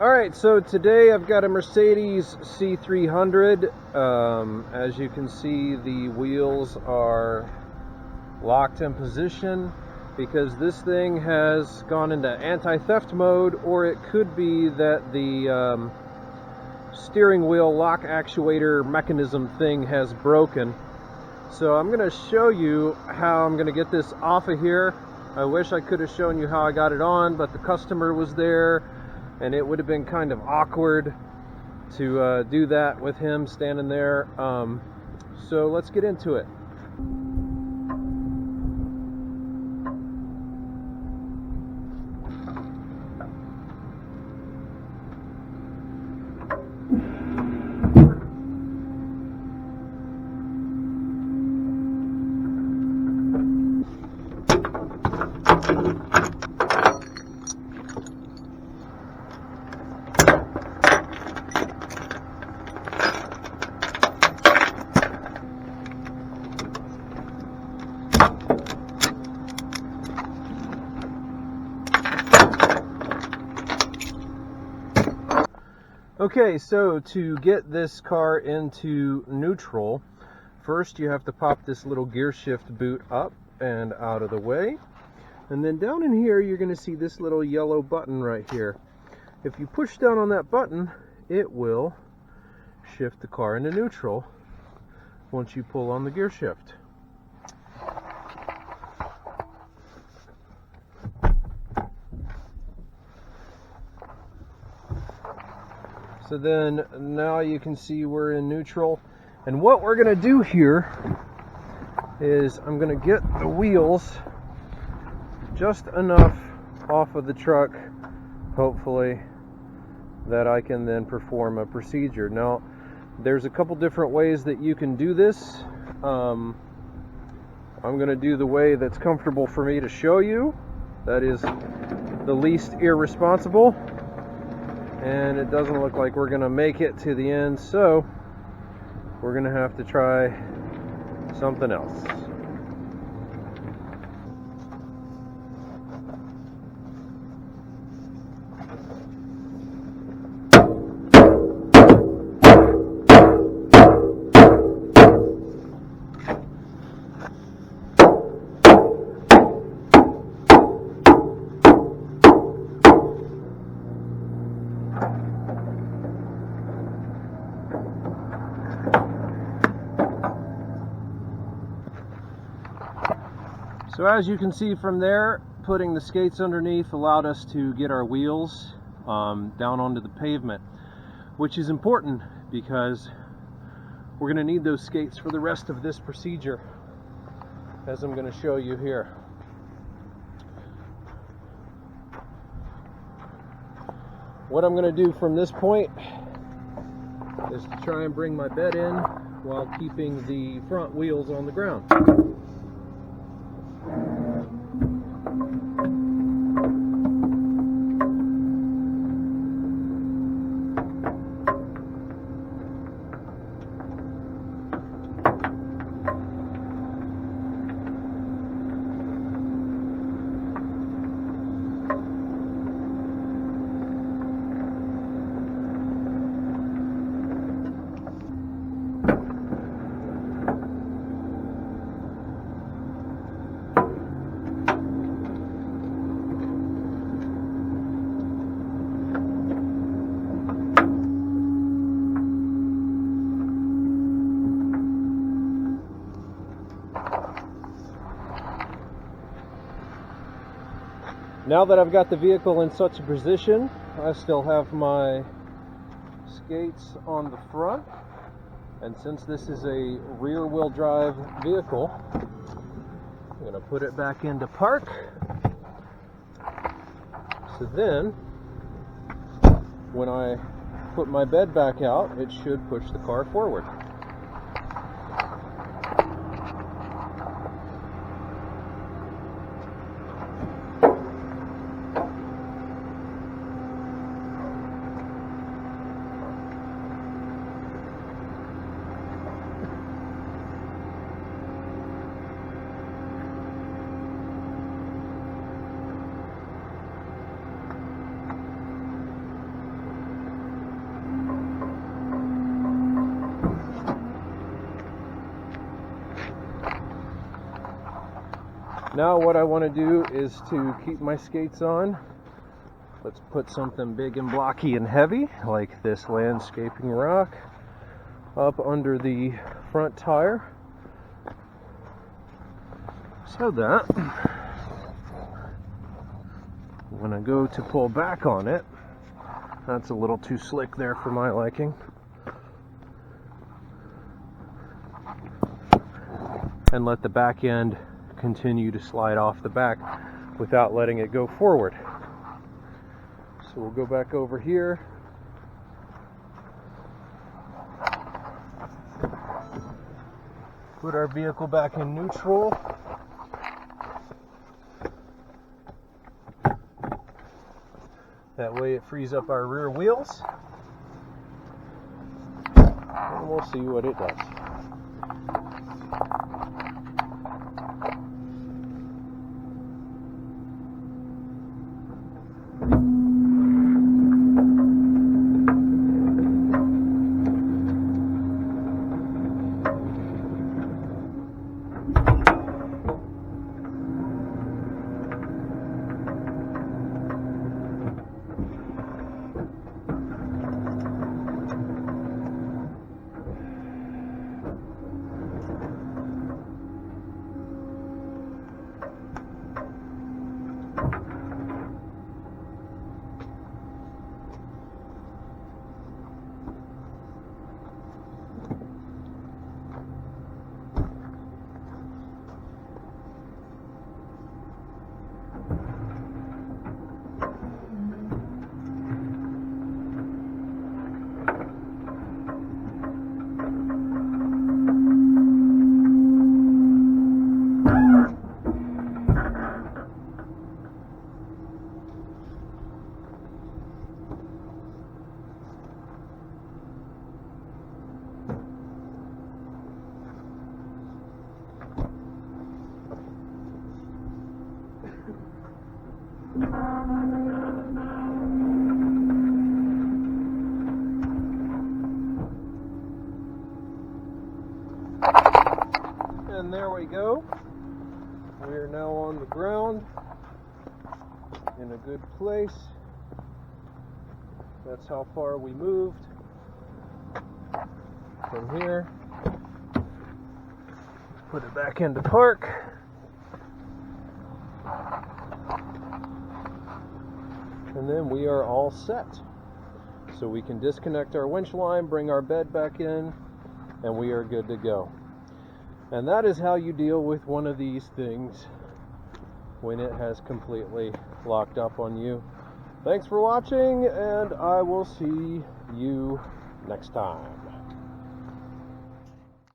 Alright, so today I've got a Mercedes C300. As you can see, the wheels are locked in position because this thing has gone into anti-theft mode, or it could be that the steering wheel lock actuator mechanism thing has broken. So I'm going to show you how I'm going to get this off of here. I wish I could have shown you how I got it on, but the customer was there and it would have been kind of awkward to do that with him standing there. So let's get into it. Okay, so to get this car into neutral, first you have to pop this little gear shift boot up and out of the way. And then down in here, you're going to see this little yellow button right here. If you push down on that button, it will shift the car into neutral once you pull on the gear shift. So then now you can see we're in neutral. And what we're going to do here is I'm going to get the wheels just enough off of the truck, hopefully, that I can then perform a procedure. Now, there's a couple different ways that you can do this. I'm going to do the way that's comfortable for me to show you. That is the least irresponsible. And it doesn't look like we're going to make it to the end, so we're going to have to try something else. So as you can see from there, putting the skates underneath allowed us to get our wheels down onto the pavement, which is important because we're going to need those skates for the rest of this procedure, as I'm going to show you here. What I'm going to do from this point is to try and bring my bed in while keeping the front wheels on the ground. Now that I've got the vehicle in such a position, I still have my skates on the front, and since this is a rear-wheel drive vehicle, I'm going to put it back into park. So then, when I put my bed back out, it should push the car forward. Now what I want to do is to keep my skates on. Let's put something big and blocky and heavy, like this landscaping rock, up under the front tire, so that when I go to pull back on it, that's a little too slick there for my liking, and let the back end continue to slide off the back without letting it go forward. So we'll go back over here. Put our vehicle back in neutral. That way it frees up our rear wheels. And we'll see what it does. And there we go. We are now on the ground in a good place. That's how far we moved from here. Put it back into park. And then we are all set. So we can disconnect our winch line, bring our bed back in, and we are good to go. And that is how you deal with one of these things when it has completely locked up on you. Thanks for watching, and I will see you next time.